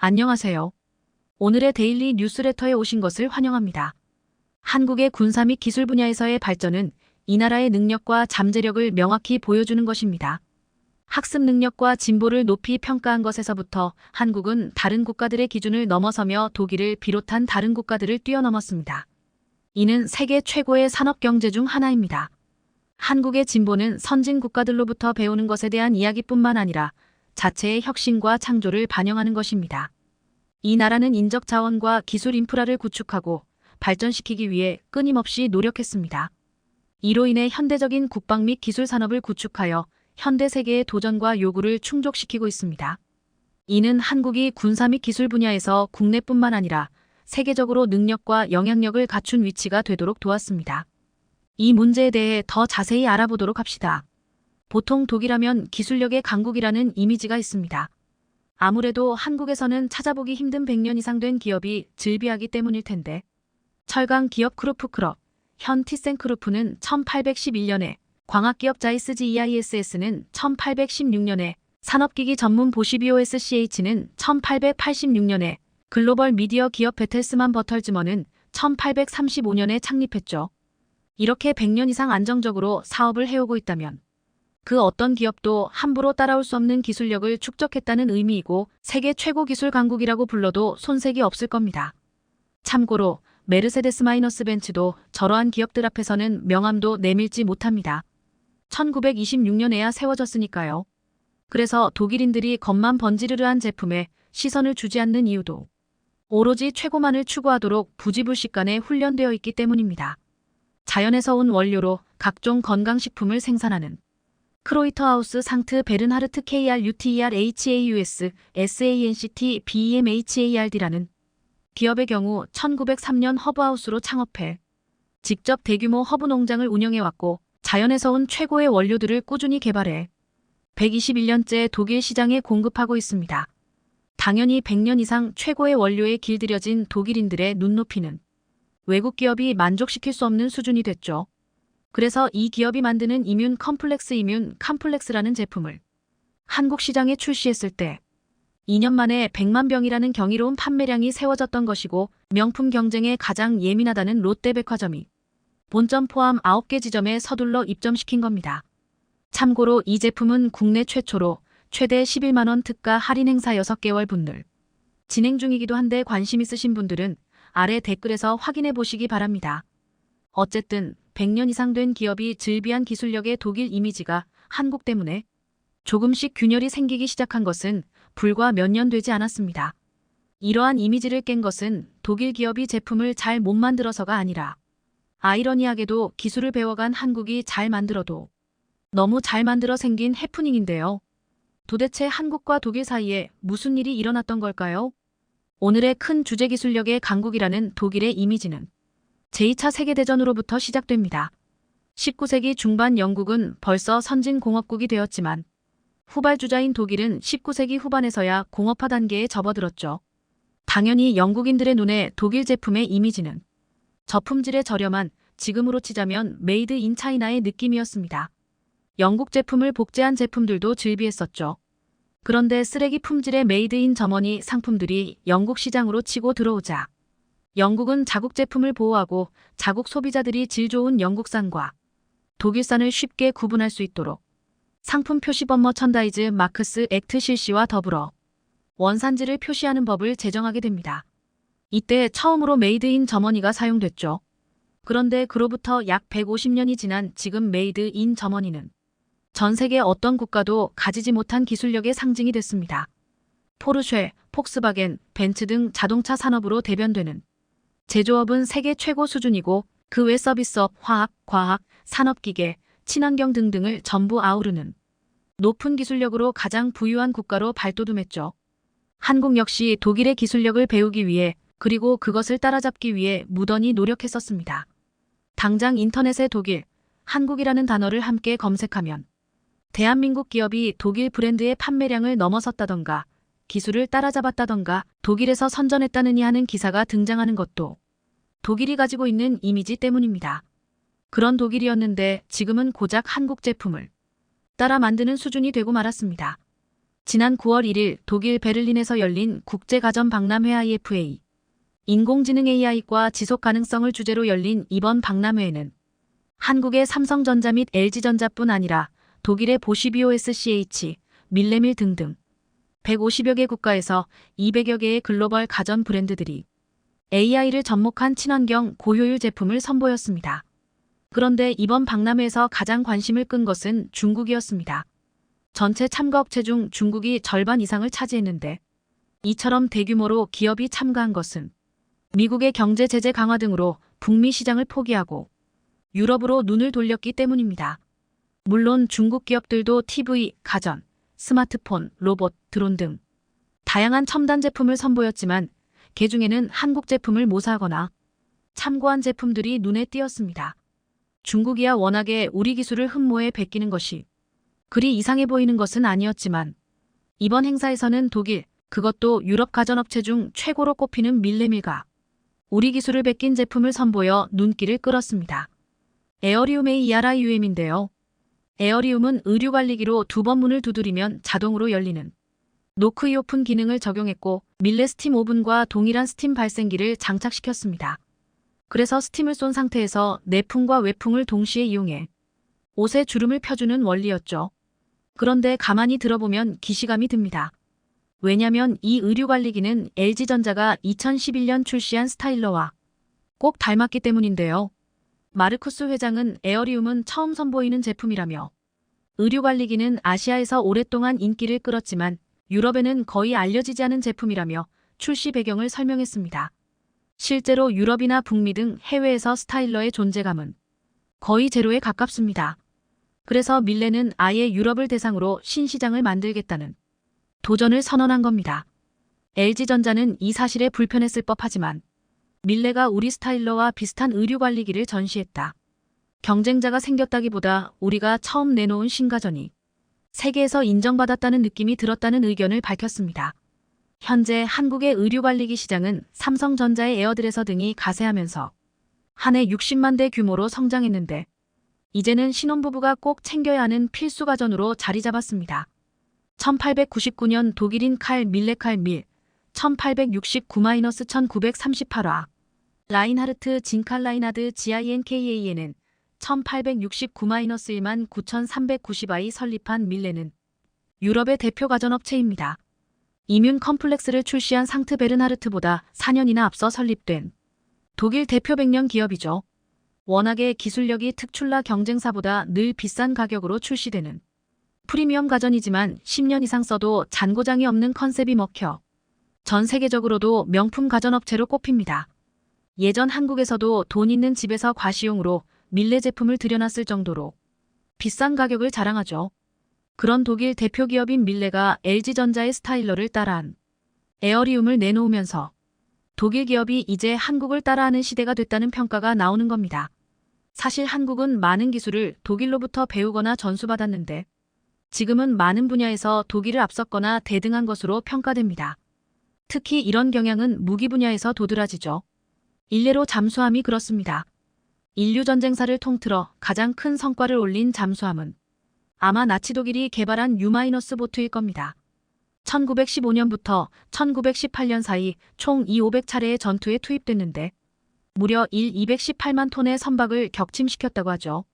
안녕하세요. 오늘의 데일리 뉴스레터에 오신 것을 환영합니다. 한국의 군사 및 기술 분야에서의 발전은 이 나라의 능력과 잠재력을 명확히 보여주는 것입니다. 학습 능력과 진보를 높이 평가한 것에서부터 한국은 다른 국가들의 기준을 넘어서며 독일을 비롯한 다른 국가들을 뛰어넘었습니다. 이는 세계 최고의 산업 경제 중 하나입니다. 한국의 진보는 선진 국가들로부터 배우는 것에 대한 이야기뿐만 아니라 자체의 혁신과 창조를 반영하는 것입니다. 이 나라는 인적 자원과 기술 인프라를 구축하고 발전시키기 위해 끊임없이 노력했습니다. 이로 인해 현대적인 국방 및 기술 산업을 구축하여 현대 세계의 도전과 요구를 충족시키고 있습니다. 이는 한국이 군사 및 기술 분야에서 국내뿐만 아니라 세계적으로 능력과 영향력을 갖춘 위치가 되도록 도왔습니다. 이 문제에 대해 더 자세히 알아보도록 합시다. 보통 독일하면 기술력의 강국이라는 이미지가 있습니다. 아무래도 한국에서는 찾아보기 힘든 100년 이상 된 기업이 즐비하기 때문일 텐데, 철강 기업 크루프크럽, 현 티센크루프는 1811년에, 광학기업 자이스 GEISS는 1816년에, 산업기기 전문 보시비오 SCH는 1886년에, 글로벌 미디어 기업 베텔스만 버털즈먼은 1835년에 창립했죠. 이렇게 100년 이상 안정적으로 사업을 해오고 있다면 그 어떤 기업도 함부로 따라올 수 없는 기술력을 축적했다는 의미이고 세계 최고 기술 강국이라고 불러도 손색이 없을 겁니다. 참고로 메르세데스-벤츠도 저러한 기업들 앞에서는 명함도 내밀지 못합니다. 1926년에야 세워졌으니까요. 그래서 독일인들이 겉만 번지르르한 제품에 시선을 주지 않는 이유도 오로지 최고만을 추구하도록 부지불식간에 훈련되어 있기 때문입니다. 자연에서 온 원료로 각종 건강식품을 생산하는 크로이터하우스 상트 베른하르트 KRUTERHAUS SANCT BEMHARD라는 기업의 경우 1903년 허브하우스로 창업해 직접 대규모 허브 농장을 운영해왔고 자연에서 온 최고의 원료들을 꾸준히 개발해 121년째 독일 시장에 공급하고 있습니다. 당연히 100년 이상 최고의 원료에 길들여진 독일인들의 눈높이는 외국 기업이 만족시킬 수 없는 수준이 됐죠. 그래서 이 기업이 만드는 이뮨 컴플렉스라는 제품을 한국 시장에 출시했을 때 2년 만에 100만 병이라는 경이로운 판매량이 세워졌던 것이고 명품 경쟁에 가장 예민하다는 롯데백화점이 본점 포함 9개 지점에 서둘러 입점시킨 겁니다. 참고로 이 제품은 국내 최초로 최대 11만 원 특가 할인 행사 6개월 분들 진행 중이기도 한데 관심 있으신 분들은 아래 댓글에서 확인해 보시기 바랍니다. 어쨌든 100년 이상 된 기업이 즐비한 기술력의 독일 이미지가 한국 때문에 조금씩 균열이 생기기 시작한 것은 불과 몇 년 되지 않았습니다. 이러한 이미지를 깬 것은 독일 기업이 제품을 잘 못 만들어서가 아니라 아이러니하게도 기술을 배워간 한국이 잘 만들어도 너무 잘 만들어 생긴 해프닝인데요. 도대체 한국과 독일 사이에 무슨 일이 일어났던 걸까요? 오늘의 큰 주제 기술력의 강국이라는 독일의 이미지는 제2차 세계대전으로부터 시작됩니다. 19세기 중반 영국은 벌써 선진공업국이 되었지만 후발주자인 독일은 19세기 후반에서야 공업화 단계에 접어들었죠. 당연히 영국인들의 눈에 독일 제품의 이미지는 저품질의 저렴한 지금으로 치자면 메이드 인 차이나의 느낌이었습니다. 영국 제품을 복제한 제품들도 즐비했었죠. 그런데 쓰레기 품질의 메이드 인 저머니 상품들이 영국 시장으로 치고 들어오자 영국은 자국 제품을 보호하고 자국 소비자들이 질 좋은 영국산과 독일산을 쉽게 구분할 수 있도록 상품 표시법 머천다이즈 마크스 액트 실시와 더불어 원산지를 표시하는 법을 제정하게 됩니다. 이때 처음으로 메이드 인 저머니가 사용됐죠. 그런데 그로부터 약 150년이 지난 지금 메이드 인 저머니는 전 세계 어떤 국가도 가지지 못한 기술력의 상징이 됐습니다. 포르쉐, 폭스바겐, 벤츠 등 자동차 산업으로 대변되는 제조업은 세계 최고 수준이고 그 외 서비스업, 화학, 과학, 산업기계, 친환경 등등을 전부 아우르는 높은 기술력으로 가장 부유한 국가로 발돋움했죠. 한국 역시 독일의 기술력을 배우기 위해 그리고 그것을 따라잡기 위해 무던히 노력했었습니다. 당장 인터넷에 독일, 한국이라는 단어를 함께 검색하면 대한민국 기업이 독일 브랜드의 판매량을 넘어섰다던가 기술을 따라잡았다던가 독일에서 선전했다느니 하는 기사가 등장하는 것도 독일이 가지고 있는 이미지 때문입니다. 그런 독일이었는데 지금은 고작 한국 제품을 따라 만드는 수준이 되고 말았습니다. 지난 9월 1일 독일 베를린에서 열린 국제가전박람회 IFA 인공지능 AI과 지속 가능성을 주제로 열린 이번 박람회에는 한국의 삼성전자 및 LG전자뿐 아니라 독일의 보쉬 BOSCH, 밀레밀 등등 150여 개 국가에서 200여 개의 글로벌 가전 브랜드들이 AI를 접목한 친환경 고효율 제품을 선보였습니다. 그런데 이번 박람회에서 가장 관심을 끈 것은 중국이었습니다. 전체 참가 업체 중 중국이 절반 이상을 차지했는데 이처럼 대규모로 기업이 참가한 것은 미국의 경제 제재 강화 등으로 북미 시장을 포기하고 유럽으로 눈을 돌렸기 때문입니다. 물론 중국 기업들도 TV, 가전, 스마트폰, 로봇, 드론 등 다양한 첨단 제품을 선보였지만 그중에는 한국 제품을 모사하거나 참고한 제품들이 눈에 띄었습니다. 중국이야 워낙에 우리 기술을 흠모해 베끼는 것이 그리 이상해 보이는 것은 아니었지만 이번 행사에서는 독일, 그것도 유럽 가전업체 중 최고로 꼽히는 밀레밀가 우리 기술을 베낀 제품을 선보여 눈길을 끌었습니다. 에어리움 ARIUM인데요. 에어리움은 의류관리기로 2번 문을 두드리면 자동으로 열리는 노크 오픈 기능을 적용했고 밀레 스팀 오븐과 동일한 스팀 발생기를 장착시켰습니다. 그래서 스팀을 쏜 상태에서 내풍과 외풍을 동시에 이용해 옷에 주름을 펴주는 원리였죠. 그런데 가만히 들어보면 기시감이 듭니다. 왜냐면 이 의류관리기는 LG전자가 2011년 출시한 스타일러와 꼭 닮았기 때문인데요. 마르쿠스 회장은 에어리움은 처음 선보이는 제품이라며 의류관리기는 아시아에서 오랫동안 인기를 끌었지만 유럽에는 거의 알려지지 않은 제품이라며 출시 배경을 설명했습니다. 실제로 유럽이나 북미 등 해외에서 스타일러의 존재감은 거의 제로에 가깝습니다. 그래서 밀레는 아예 유럽을 대상으로 신시장을 만들겠다는 도전을 선언한 겁니다. LG전자는 이 사실에 불편했을 법하지만 밀레가 우리 스타일러와 비슷한 의류관리기를 전시했다. 경쟁자가 생겼다기보다 우리가 처음 내놓은 신가전이 세계에서 인정받았다는 느낌이 들었다는 의견을 밝혔습니다. 현재 한국의 의류관리기 시장은 삼성전자의 에어드레서 등이 가세하면서 한 해 60만 대 규모로 성장했는데 이제는 신혼부부가 꼭 챙겨야 하는 필수 가전으로 자리 잡았습니다. 1899년 독일인 칼 밀레 칼 밀, 1869-1938화, 라인하르트 진칼 라인하드 GINKA에는 1869-19390i 설립한 밀레는 유럽의 대표 가전업체입니다. 이뮨 컴플렉스를 출시한 상트 베르나르트보다 4년이나 앞서 설립된 독일 대표 백년 기업이죠. 워낙에 기술력이 특출나 경쟁사보다 늘 비싼 가격으로 출시되는 프리미엄 가전이지만 10년 이상 써도 잔고장이 없는 컨셉이 먹혀 전 세계적으로도 명품 가전업체로 꼽힙니다. 예전 한국에서도 돈 있는 집에서 과시용으로 밀레 제품을 들여놨을 정도로 비싼 가격을 자랑하죠. 그런 독일 대표 기업인 밀레가 LG전자의 스타일러를 따라한 에어리움을 내놓으면서 독일 기업이 이제 한국을 따라하는 시대가 됐다는 평가가 나오는 겁니다. 사실 한국은 많은 기술을 독일로부터 배우거나 전수받았는데 지금은 많은 분야에서 독일을 앞섰거나 대등한 것으로 평가됩니다. 특히 이런 경향은 무기 분야에서 도드라지죠. 일례로 잠수함이 그렇습니다. 인류전쟁사를 통틀어 가장 큰 성과를 올린 잠수함은 아마 나치 독일이 개발한 U-보트일 겁니다. 1915년부터 1918년 사이 총 2,500차례의 전투에 투입됐는데 무려 218만 톤의 선박을 격침시켰다고 하죠.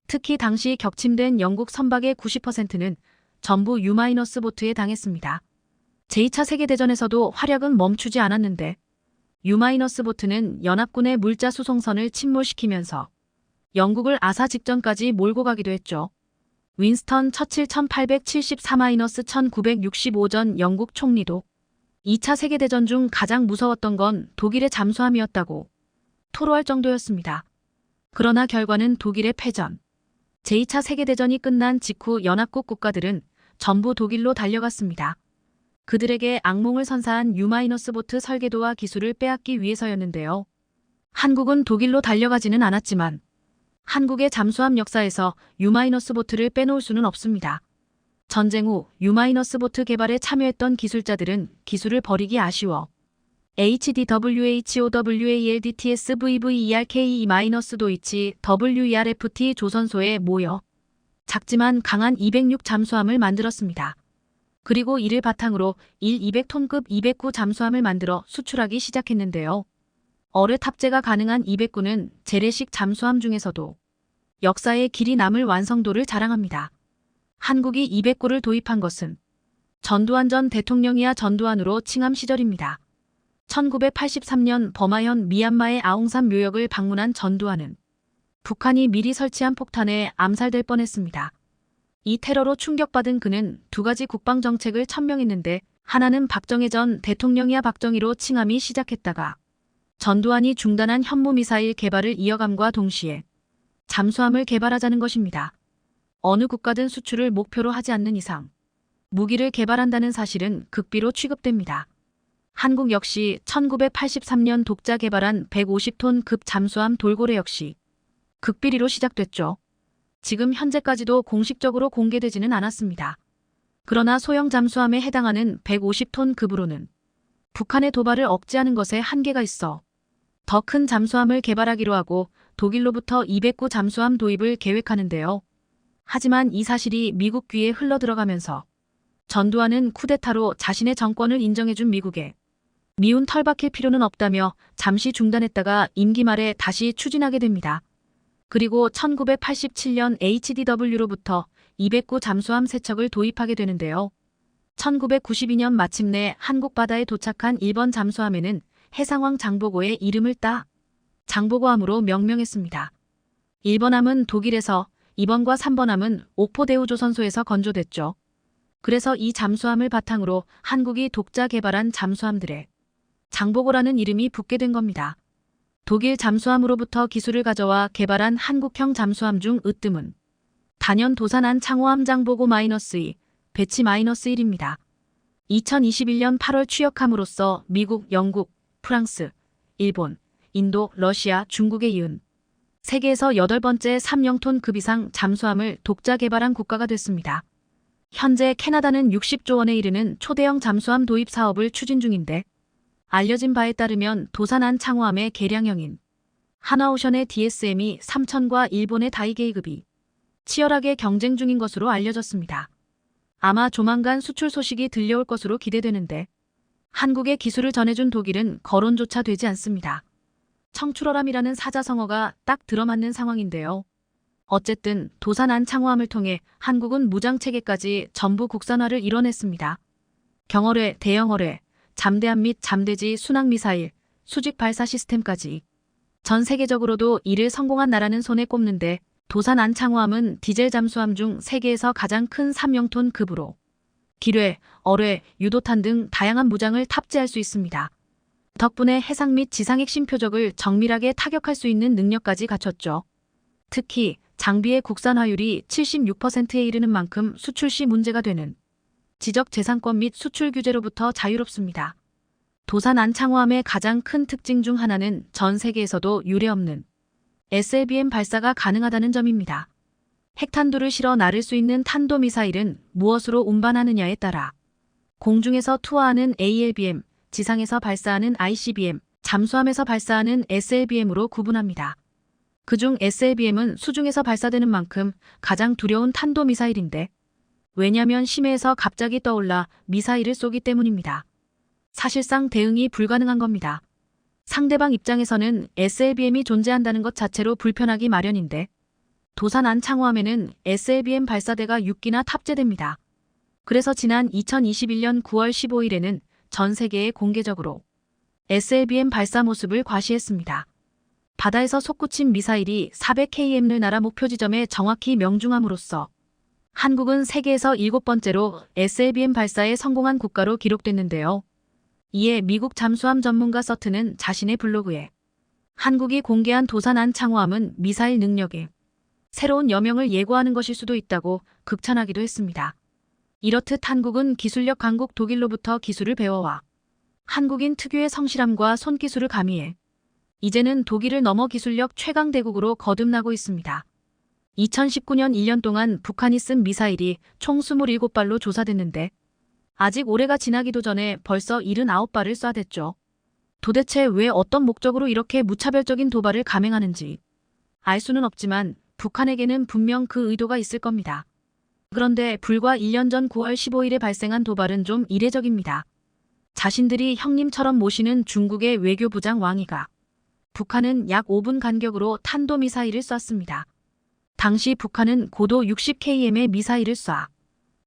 특히 당시 격침된 영국 선박의 90%는 전부 U-보트에 당했습니다. 제2차 세계대전에서도 활약은 멈추지 않았는데 U-보트는 연합군의 물자 수송선을 침몰시키면서 영국을 아사 직전까지 몰고 가기도 했죠. 윈스턴 처칠 1874-1965전 영국 총리도 2차 세계대전 중 가장 무서웠던 건 독일의 잠수함이었다고 토로할 정도였습니다. 그러나 결과는 독일의 패전. 제2차 세계대전이 끝난 직후 연합국 국가들은 전부 독일로 달려갔습니다. 그들에게 악몽을 선사한 U-보트 설계도와 기술을 빼앗기 위해서였는데요. 한국은 독일로 달려가지는 않았지만 한국의 잠수함 역사에서 U-보트를 빼놓을 수는 없습니다. 전쟁 후 U-보트 개발에 참여했던 기술자들은 기술을 버리기 아쉬워 HDWHOWALDTSVVERKE-도이치 WERFT 조선소에 모여 작지만 강한 206 잠수함을 만들었습니다. 그리고 이를 바탕으로 200톤급 209 잠수함을 만들어 수출하기 시작했는데요. 어뢰 탑재가 가능한 209는 재래식 잠수함 중에서도 역사에 길이 남을 완성도를 자랑합니다. 한국이 209를 도입한 것은 전두환 전 대통령이야 전두환으로 칭함 시절입니다. 1983년 버마현 미얀마의 아웅산 묘역을 방문한 전두환은 북한이 미리 설치한 폭탄에 암살될 뻔했습니다. 이 테러로 충격받은 그는 두 가지 국방정책을 천명했는데 하나는 박정희 전 대통령이야 박정희로 칭함이 시작했다가 전두환이 중단한 현무미사일 개발을 이어감과 동시에 잠수함을 개발하자는 것입니다. 어느 국가든 수출을 목표로 하지 않는 이상 무기를 개발한다는 사실은 극비로 취급됩니다. 한국 역시 1983년 독자 개발한 150톤급 잠수함 돌고래 역시 극비리로 시작됐죠. 지금 현재까지도 공식적으로 공개되지는 않았습니다. 그러나 소형 잠수함에 해당하는 150톤급으로는 북한의 도발을 억제하는 것에 한계가 있어 더 큰 잠수함을 개발하기로 하고 독일로부터 209 잠수함 도입을 계획하는데요. 하지만 이 사실이 미국 귀에 흘러들어가면서 전두환은 쿠데타로 자신의 정권을 인정해준 미국에 미운 털 박힐 필요는 없다며 잠시 중단했다가 임기 말에 다시 추진하게 됩니다. 그리고 1987년 HDW로부터 209 잠수함 세척을 도입하게 되는데요. 1992년 마침내 한국 바다에 도착한 1번 잠수함에는 해상왕 장보고의 이름을 따 장보고함으로 명명했습니다. 1번함은 독일에서, 2번과 3번함은 옥포대우조선소에서 건조됐죠. 그래서 이 잠수함을 바탕으로 한국이 독자 개발한 잠수함들에 장보고라는 이름이 붙게 된 겁니다. 독일 잠수함으로부터 기술을 가져와 개발한 한국형 잠수함 중 으뜸은 단연 도산한 창호함 장보고-2, 배치 -1입니다. 2021년 8월 취역함으로써 미국, 영국, 프랑스, 일본, 인도, 러시아, 중국에 이은 세계에서 8번째 3영톤급 이상 잠수함을 독자 개발한 국가가 됐습니다. 현재 캐나다는 60조 원에 이르는 초대형 잠수함 도입 사업을 추진 중인데 알려진 바에 따르면 도산한 창호함의 개량형인 하나오션의 DSM이 3천과 일본의 다이게이급이 치열하게 경쟁 중인 것으로 알려졌습니다. 아마 조만간 수출 소식이 들려올 것으로 기대되는데 한국의 기술을 전해준 독일은 거론조차 되지 않습니다. 청출어람이라는 사자성어가 딱 들어맞는 상황인데요. 어쨌든 도산한 창호함을 통해 한국은 무장체계까지 전부 국산화를 이뤄냈습니다. 경어뢰, 대형어뢰, 잠대함 및 잠대지 순항미사일, 수직 발사 시스템까지 전 세계적으로도 이를 성공한 나라는 손에 꼽는데 도산한 창호함은 디젤 잠수함 중 세계에서 가장 큰 3영톤급으로 기뢰, 어뢰, 유도탄 등 다양한 무장을 탑재할 수 있습니다. 덕분에 해상 및 지상 핵심 표적을 정밀하게 타격할 수 있는 능력까지 갖췄죠. 특히 장비의 국산화율이 76%에 이르는 만큼 수출 시 문제가 되는 지적재산권 및 수출 규제로부터 자유롭습니다. 도산한 창호함의 가장 큰 특징 중 하나는 전 세계에서도 유례없는 SLBM 발사가 가능하다는 점입니다. 핵탄두를 실어 나를 수 있는 탄도미사일은 무엇으로 운반하느냐에 따라 공중에서 투하하는 ALBM, 지상에서 발사하는 ICBM, 잠수함에서 발사하는 SLBM으로 구분합니다. 그중 SLBM은 수중에서 발사되는 만큼 가장 두려운 탄도미사일인데 왜냐면 심해에서 갑자기 떠올라 미사일을 쏘기 때문입니다. 사실상 대응이 불가능한 겁니다. 상대방 입장에서는 SLBM이 존재한다는 것 자체로 불편하기 마련인데 도산한 창호함에는 SLBM 발사대가 6기나 탑재됩니다. 그래서 지난 2021년 9월 15일에는 전 세계에 공개적으로 SLBM 발사 모습을 과시했습니다. 바다에서 솟구친 미사일이 400km를 날아 목표 지점에 정확히 명중함으로써 한국은 세계에서 7번째로 SLBM 발사에 성공한 국가로 기록됐는데요. 이에 미국 잠수함 전문가 서트는 자신의 블로그에 한국이 공개한 도산한 창호함은 미사일 능력에 새로운 여명을 예고하는 것일 수도 있다고 극찬하기도 했습니다. 이렇듯 한국은 기술력 강국 독일로부터 기술을 배워와 한국인 특유의 성실함과 손기술을 가미해 이제는 독일을 넘어 기술력 최강 대국으로 거듭나고 있습니다. 2019년 1년 동안 북한이 쓴 미사일이 총 27발로 조사됐는데 아직 올해가 지나기도 전에 벌써 79발을 쏴댔죠. 도대체 왜 어떤 목적으로 이렇게 무차별적인 도발을 감행하는지 알 수는 없지만 북한에게는 분명 그 의도가 있을 겁니다. 그런데 불과 1년 전 9월 15일에 발생한 도발은 좀 이례적입니다. 자신들이 형님처럼 모시는 중국의 외교부장 왕이가 북한은 약 5분 간격으로 탄도미사일을 쐈습니다. 당시 북한은 고도 60km의 미사일을 쏴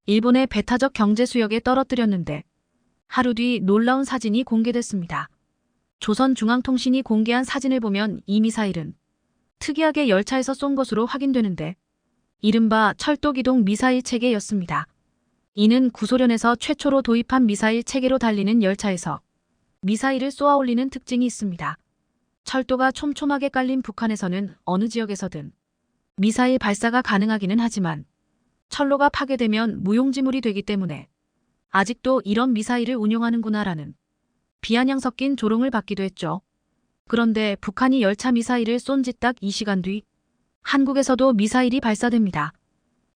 일본의 배타적 경제 수역에 떨어뜨렸는데 하루 뒤 놀라운 사진이 공개됐습니다. 조선중앙통신이 공개한 사진을 보면 이 미사일은 특이하게 열차에서 쏜 것으로 확인되는데 이른바 철도기동 미사일 체계였습니다. 이는 구소련에서 최초로 도입한 미사일 체계로 달리는 열차에서 미사일을 쏘아 올리는 특징이 있습니다. 철도가 촘촘하게 깔린 북한에서는 어느 지역에서든 미사일 발사가 가능하기는 하지만 철로가 파괴되면 무용지물이 되기 때문에 아직도 이런 미사일을 운용하는구나라는 비아냥 섞인 조롱을 받기도 했죠. 그런데 북한이 열차 미사일을 쏜 지 딱 2시간 뒤 한국에서도 미사일이 발사됩니다.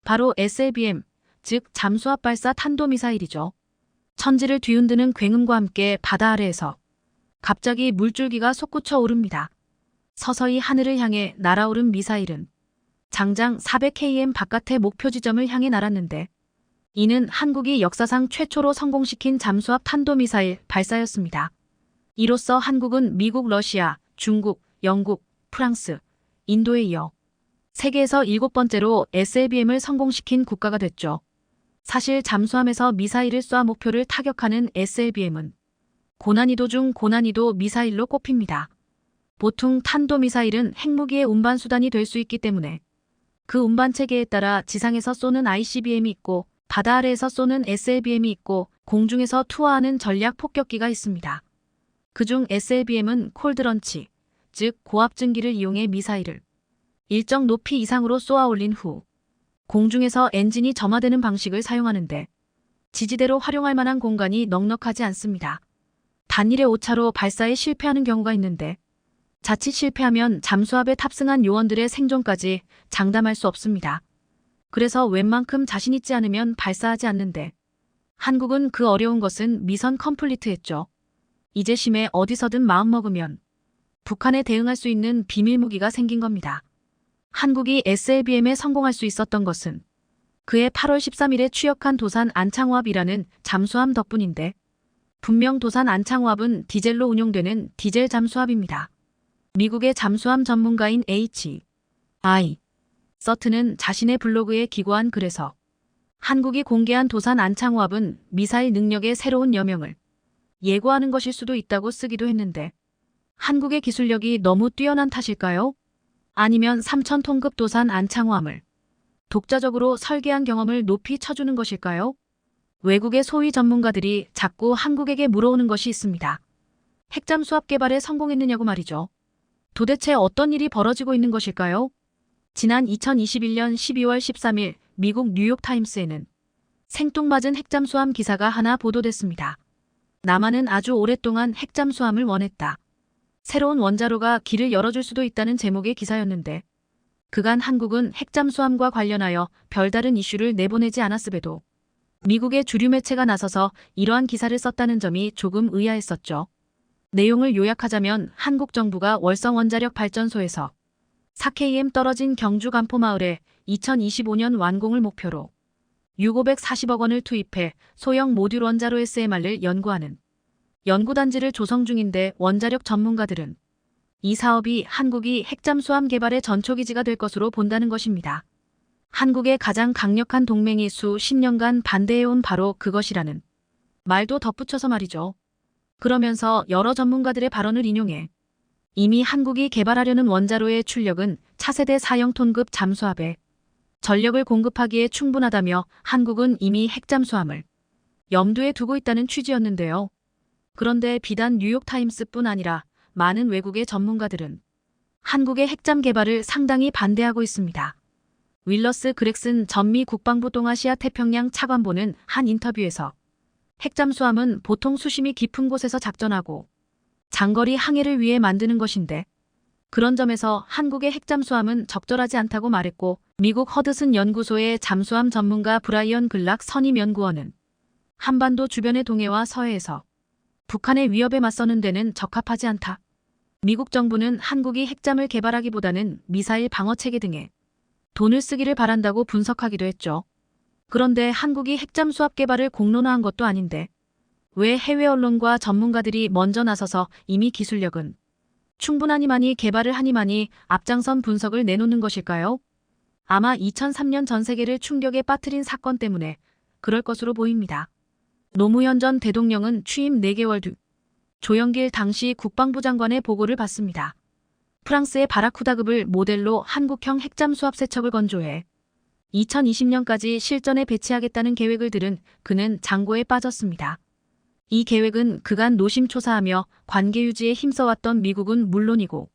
바로 SLBM, 즉 잠수합 발사 탄도미사일이죠. 천지를 뒤흔드는 굉음과 함께 바다 아래에서 갑자기 물줄기가 솟구쳐 오릅니다. 서서히 하늘을 향해 날아오른 미사일은 장장 400km 바깥의 목표 지점을 향해 날았는데 이는 한국이 역사상 최초로 성공시킨 잠수합 탄도미사일 발사였습니다. 이로써 한국은 미국, 러시아, 중국, 영국, 프랑스, 인도에 이어 세계에서 7번째로 SLBM을 성공시킨 국가가 됐죠. 사실 잠수함에서 미사일을 쏴 목표를 타격하는 SLBM은 고난이도 중 고난이도 미사일로 꼽힙니다. 보통 탄도미사일은 핵무기의 운반 수단이 될 수 있기 때문에 그 운반 체계에 따라 지상에서 쏘는 ICBM이 있고 바다 아래에서 쏘는 SLBM이 있고 공중에서 투하하는 전략 폭격기가 있습니다. 그중 SLBM은 콜드런치, 즉 고압증기를 이용해 미사일을 일정 높이 이상으로 쏘아 올린 후 공중에서 엔진이 점화되는 방식을 사용하는데 지지대로 활용할 만한 공간이 넉넉하지 않습니다. 단일의 오차로 발사에 실패하는 경우가 있는데 자칫 실패하면 잠수합에 탑승한 요원들의 생존까지 장담할 수 없습니다. 그래서 웬만큼 자신 있지 않으면 발사하지 않는데 한국은 그 어려운 것은 미선 컴플리트했죠. 이제 심해 어디서든 마음먹으면 북한에 대응할 수 있는 비밀무기가 생긴 겁니다. 한국이 SLBM에 성공할 수 있었던 것은 그해 8월 13일에 취역한 도산 안창호합이라는 잠수함 덕분인데 분명 도산 안창호합은 디젤로 운용되는 디젤 잠수합입니다. 미국의 잠수함 전문가인 H.I. 서트는 자신의 블로그에 기고한 글에서 한국이 공개한 도산 안창호합은 미사일 능력의 새로운 여명을 예고하는 것일 수도 있다고 쓰기도 했는데 한국의 기술력이 너무 뛰어난 탓일까요? 아니면 3,000톤급 도산 안창호함을 독자적으로 설계한 경험을 높이 쳐주는 것일까요? 외국의 소위 전문가들이 자꾸 한국에게 물어오는 것이 있습니다. 핵잠수합 개발에 성공했느냐고 말이죠. 도대체 어떤 일이 벌어지고 있는 것일까요? 지난 2021년 12월 13일 미국 뉴욕타임스에는 생뚱맞은 핵잠수함 기사가 하나 보도됐습니다. 남한은 아주 오랫동안 핵잠수함을 원했다. 새로운 원자로가 길을 열어줄 수도 있다는 제목의 기사였는데 그간 한국은 핵잠수함과 관련하여 별다른 이슈를 내보내지 않았음에도 미국의 주류 매체가 나서서 이러한 기사를 썼다는 점이 조금 의아했었죠. 내용을 요약하자면 한국 정부가 월성원자력 발전소에서 4km 떨어진 경주 간포마을에 2025년 완공을 목표로 6,540억 원을 투입해 소형 모듈 원자로 SMR을 연구하는 연구단지를 조성 중인데 원자력 전문가들은 이 사업이 한국이 핵잠수함 개발의 전초기지가 될 것으로 본다는 것입니다. 한국의 가장 강력한 동맹이 수십 년간 반대해온 바로 그것이라는 말도 덧붙여서 말이죠. 그러면서 여러 전문가들의 발언을 인용해 이미 한국이 개발하려는 원자로의 출력은 차세대 4형톤급 잠수함에 전력을 공급하기에 충분하다며 한국은 이미 핵잠수함을 염두에 두고 있다는 취지였는데요. 그런데 비단 뉴욕타임스뿐 아니라 많은 외국의 전문가들은 한국의 핵잠 개발을 상당히 반대하고 있습니다. 윌러스 그렉슨 전미 국방부 동아시아 태평양 차관보는 한 인터뷰에서 핵잠수함은 보통 수심이 깊은 곳에서 작전하고 장거리 항해를 위해 만드는 것인데 그런 점에서 한국의 핵잠수함은 적절하지 않다고 말했고 미국 허드슨 연구소의 잠수함 전문가 브라이언 글락 선임 연구원은 한반도 주변의 동해와 서해에서 북한의 위협에 맞서는 데는 적합하지 않다. 미국 정부는 한국이 핵잠을 개발하기보다는 미사일 방어체계 등에 돈을 쓰기를 바란다고 분석하기도 했죠. 그런데 한국이 핵잠 수압 개발을 공론화한 것도 아닌데 왜 해외 언론과 전문가들이 먼저 나서서 이미 기술력은 충분하니만이 개발을 하니만이 앞장선 분석을 내놓는 것일까요? 아마 2003년 전 세계를 충격에 빠뜨린 사건 때문에 그럴 것으로 보입니다. 노무현 전 대통령은 취임 4개월 뒤 조영길 당시 국방부 장관의 보고를 받습니다. 프랑스의 바라쿠다급을 모델로 한국형 핵잠 수압 세척을 건조해 2020년까지 실전에 배치하겠다는 계획을 들은 그는 장고에 빠졌습니다. 이 계획은 그간 노심초사하며 관계 유지에 힘써왔던 미국은 물론이고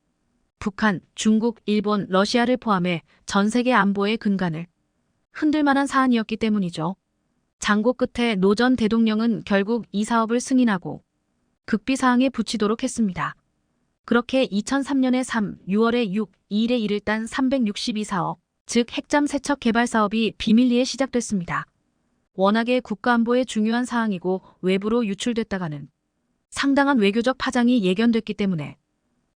북한, 중국, 일본, 러시아를 포함해 전 세계 안보의 근간을 흔들 만한 사안이었기 때문이죠. 장고 끝에 노 전 대통령은 결국 이 사업을 승인하고 극비사항에 붙이도록 했습니다. 그렇게 2003년에 3, 6월에 6, 2일에 1을 딴 362사업, 즉 핵잠 세척 개발 사업이 비밀리에 시작됐습니다. 워낙에 국가안보에 중요한 사항이고 외부로 유출됐다가는 상당한 외교적 파장이 예견됐기 때문에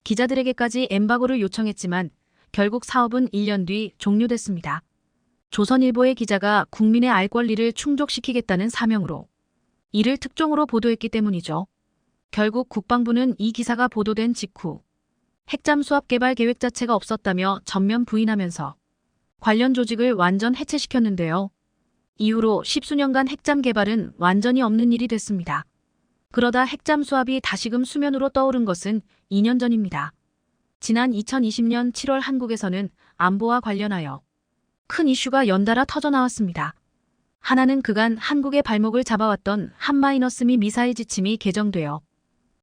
기자들에게까지 엠바고를 요청했지만 결국 사업은 1년 뒤 종료됐습니다. 조선일보의 기자가 국민의 알 권리를 충족시키겠다는 사명으로 이를 특종으로 보도했기 때문이죠. 결국 국방부는 이 기사가 보도된 직후 핵잠 수압 개발 계획 자체가 없었다며 전면 부인하면서 관련 조직을 완전 해체시켰는데요. 이후로 십수년간 핵잠 개발은 완전히 없는 일이 됐습니다. 그러다 핵잠 수압이 다시금 수면으로 떠오른 것은 2년 전입니다. 지난 2020년 7월 한국에서는 안보와 관련하여 큰 이슈가 연달아 터져나왔습니다. 하나는 그간 한국의 발목을 잡아왔던 한마이너스미 미사일 지침이 개정되어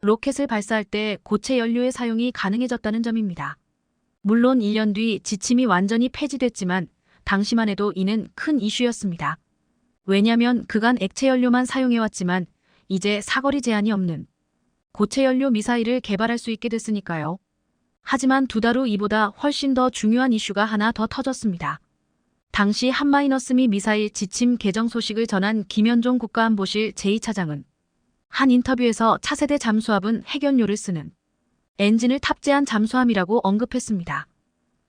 로켓을 발사할 때 고체 연료의 사용이 가능해졌다는 점입니다. 물론 1년 뒤 지침이 완전히 폐지됐지만 당시만 해도 이는 큰 이슈였습니다. 왜냐면 그간 액체 연료만 사용해왔지만 이제 사거리 제한이 없는 고체 연료 미사일을 개발할 수 있게 됐으니까요. 하지만 2달 후 이보다 훨씬 더 중요한 이슈가 하나 더 터졌습니다. 당시 한마이너스미 미사일 지침 개정 소식을 전한 김현종 국가안보실 제2차장은 한 인터뷰에서 차세대 잠수함은 핵연료를 쓰는 엔진을 탑재한 잠수함이라고 언급했습니다.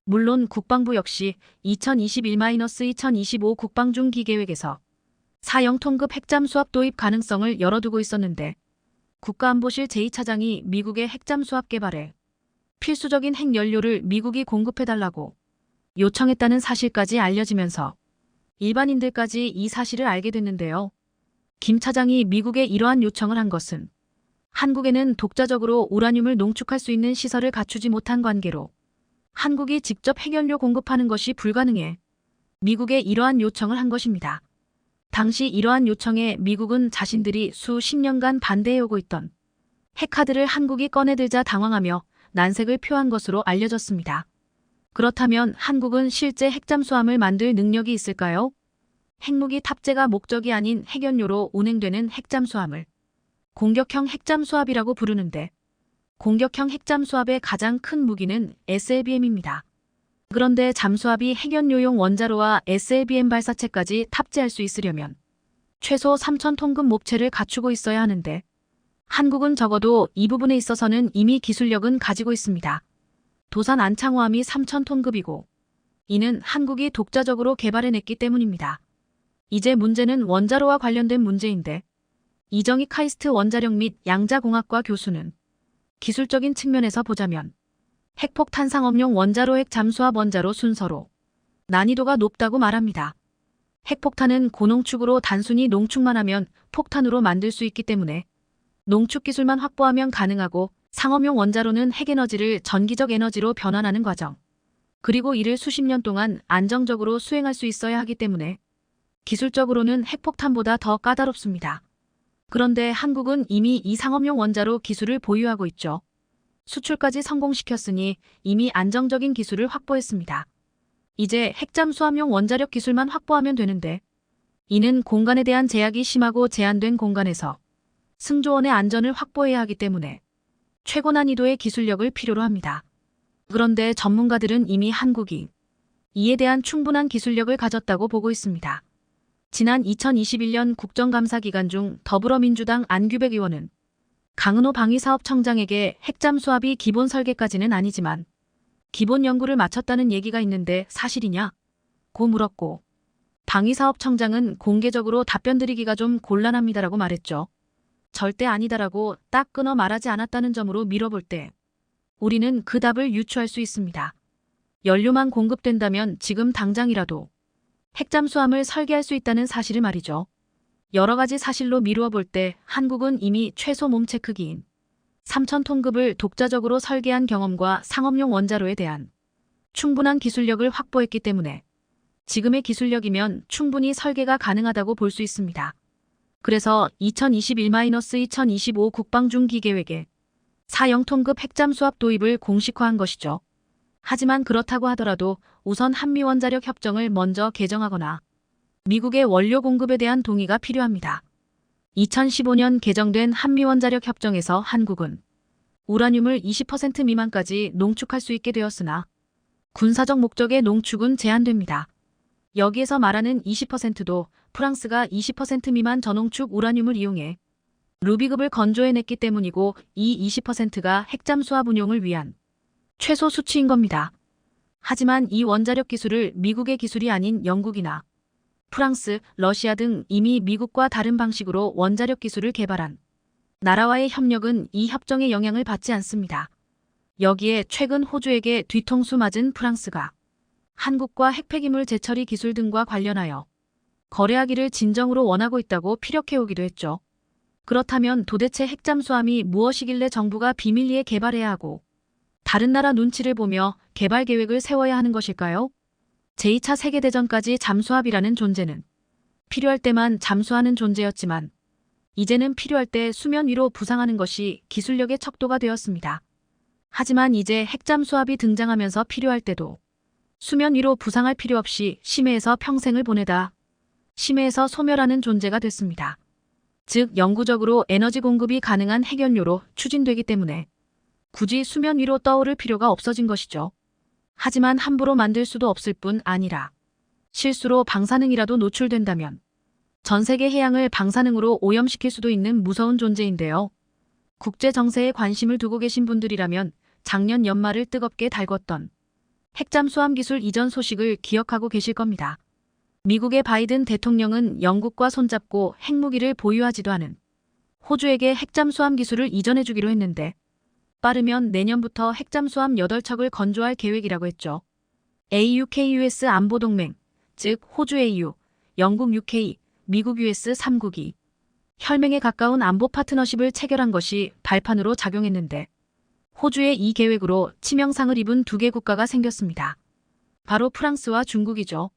물론 국방부 역시 2021-2025 국방중기계획에서 4형통급 핵잠 수압 도입 가능성을 열어두고 있었는데 국가안보실 제2차장이 미국의 핵잠 수압 개발에 필수적인 핵연료를 미국이 공급해달라고 요청했다는 사실까지 알려지면서 일반인들까지 이 사실을 알게 됐는데요. 김 차장이 미국에 이러한 요청을 한 것은 한국에는 독자적으로 우라늄을 농축할 수 있는 시설을 갖추지 못한 관계로 한국이 직접 핵연료 공급하는 것이 불가능해 미국에 이러한 요청을 한 것입니다. 당시 이러한 요청에 미국은 자신들이 수십 년간 반대해오고 있던 핵카드를 한국이 꺼내들자 당황하며 난색을 표한 것으로 알려졌습니다. 그렇다면 한국은 실제 핵잠수함을 만들 능력이 있을까요? 핵무기 탑재가 목적이 아닌 핵연료로 운행되는 핵잠수함을 공격형 핵잠수함이라고 부르는데 공격형 핵잠수함의 가장 큰 무기는 SLBM입니다. 그런데 잠수함이 핵연료용 원자로와 SLBM 발사체까지 탑재할 수 있으려면 최소 3,000톤급 몹체를 갖추고 있어야 하는데 한국은 적어도 이 부분에 있어서는 이미 기술력은 가지고 있습니다. 도산 안창호함이 3,000톤급이고 이는 한국이 독자적으로 개발해냈기 때문입니다. 이제 문제는 원자로와 관련된 문제인데 이정희 카이스트 원자력 및 양자공학과 교수는 기술적인 측면에서 보자면 핵폭탄 상업용 원자로 핵 잠수함 원자로 순서로 난이도가 높다고 말합니다. 핵폭탄은 고농축으로 단순히 농축만 하면 폭탄으로 만들 수 있기 때문에 농축 기술만 확보하면 가능하고 상업용 원자로는 핵에너지를 전기적 에너지로 변환하는 과정, 그리고 이를 수십 년 동안 안정적으로 수행할 수 있어야 하기 때문에 기술적으로는 핵폭탄보다 더 까다롭습니다. 그런데 한국은 이미 이 상업용 원자로 기술을 보유하고 있죠. 수출까지 성공시켰으니 이미 안정적인 기술을 확보했습니다. 이제 핵잠수함용 원자력 기술만 확보하면 되는데 이는 공간에 대한 제약이 심하고 제한된 공간에서 승조원의 안전을 확보해야 하기 때문에 최고 난이도의 기술력을 필요로 합니다. 그런데 전문가들은 이미 한국이 이에 대한 충분한 기술력을 가졌다고 보고 있습니다. 지난 2021년 국정감사 기간 중 더불어민주당 안규백 의원은 강은호 방위사업청장에게 핵잠 수압이 기본 설계까지는 아니지만 기본 연구를 마쳤다는 얘기가 있는데 사실이냐? 고 물었고 방위사업청장은 공개적으로 답변드리기가 좀 곤란합니다라고 말했죠. 절대 아니다라고 딱 끊어 말하지 않았다는 점으로 미뤄볼 때 우리는 그 답을 유추할 수 있습니다. 연료만 공급된다면 지금 당장이라도 핵잠수함을 설계할 수 있다는 사실을 말이죠. 여러 가지 사실로 미루어 볼 때 한국은 이미 최소 몸체 크기인 3,000톤급을 독자적으로 설계한 경험과 상업용 원자로에 대한 충분한 기술력을 확보했기 때문에 지금의 기술력이면 충분히 설계가 가능하다고 볼 수 있습니다. 그래서 2021-2025 국방중기계획에 4.0톤급 핵잠수함 도입을 공식화한 것이죠. 하지만 그렇다고 하더라도 우선 한미원자력 협정을 먼저 개정하거나 미국의 원료 공급에 대한 동의가 필요합니다. 2015년 개정된 한미원자력 협정에서 한국은 우라늄을 20% 미만까지 농축할 수 있게 되었으나 군사적 목적의 농축은 제한됩니다. 여기에서 말하는 20%도 프랑스가 20% 미만 저농축 우라늄을 이용해 루비급을 건조해냈기 때문이고 이 20%가 핵잠수함 운용을 위한 최소 수치인 겁니다. 하지만 이 원자력 기술을 미국의 기술이 아닌 영국이나 프랑스, 러시아 등 이미 미국과 다른 방식으로 원자력 기술을 개발한 나라와의 협력은 이 협정의 영향을 받지 않습니다. 여기에 최근 호주에게 뒤통수 맞은 프랑스가 한국과 핵폐기물 재처리 기술 등과 관련하여 거래하기를 진정으로 원하고 있다고 피력해오기도 했죠. 그렇다면 도대체 핵잠수함이 무엇이길래 정부가 비밀리에 개발해야 하고 다른 나라 눈치를 보며 개발 계획을 세워야 하는 것일까요? 제2차 세계대전까지 잠수함이라는 존재는 필요할 때만 잠수하는 존재였지만 이제는 필요할 때 수면 위로 부상하는 것이 기술력의 척도가 되었습니다. 하지만 이제 핵잠수함이 등장하면서 필요할 때도 수면 위로 부상할 필요 없이 심해에서 평생을 보내다 심해에서 소멸하는 존재가 됐습니다. 즉 영구적으로 에너지 공급이 가능한 핵연료로 추진되기 때문에 굳이 수면 위로 떠오를 필요가 없어진 것이죠. 하지만 함부로 만들 수도 없을 뿐 아니라 실수로 방사능이라도 노출된다면 전 세계 해양을 방사능으로 오염시킬 수도 있는 무서운 존재인데요. 국제 정세에 관심을 두고 계신 분들이라면 작년 연말을 뜨겁게 달궜던 핵잠수함 기술 이전 소식을 기억하고 계실 겁니다. 미국의 바이든 대통령은 영국과 손잡고 핵무기를 보유하지도 않은 호주에게 핵잠수함 기술을 이전해주기로 했는데 빠르면 내년부터 핵잠수함 8척을 건조할 계획이라고 했죠. AUKUS 안보동맹, 즉 호주 AU, 영국 UK, 미국 US 3국이 혈맹에 가까운 안보 파트너십을 체결한 것이 발판으로 작용했는데 호주의 이 계획으로 치명상을 입은 두 개 국가가 생겼습니다. 바로 프랑스와 중국이죠.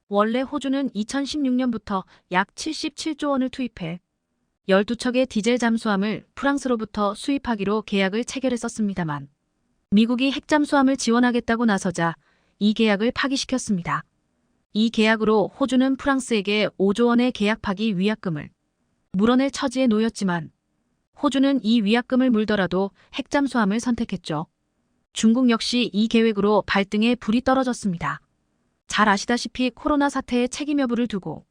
원래 호주는 2016년부터 약 77조 원을 투입해 12척의 디젤 잠수함을 프랑스로부터 수입하기로 계약을 체결했었습니다만 미국이 핵잠수함을 지원하겠다고 나서자 이 계약을 파기시켰습니다. 이 계약으로 호주는 프랑스에게 5조 원의 계약 파기 위약금을 물어낼 처지에 놓였지만 호주는 이 위약금을 물더라도 핵잠수함을 선택했죠. 중국 역시 이 계획으로 발등에 불이 떨어졌습니다. 잘 아시다시피 코로나 사태의 책임 여부를 두고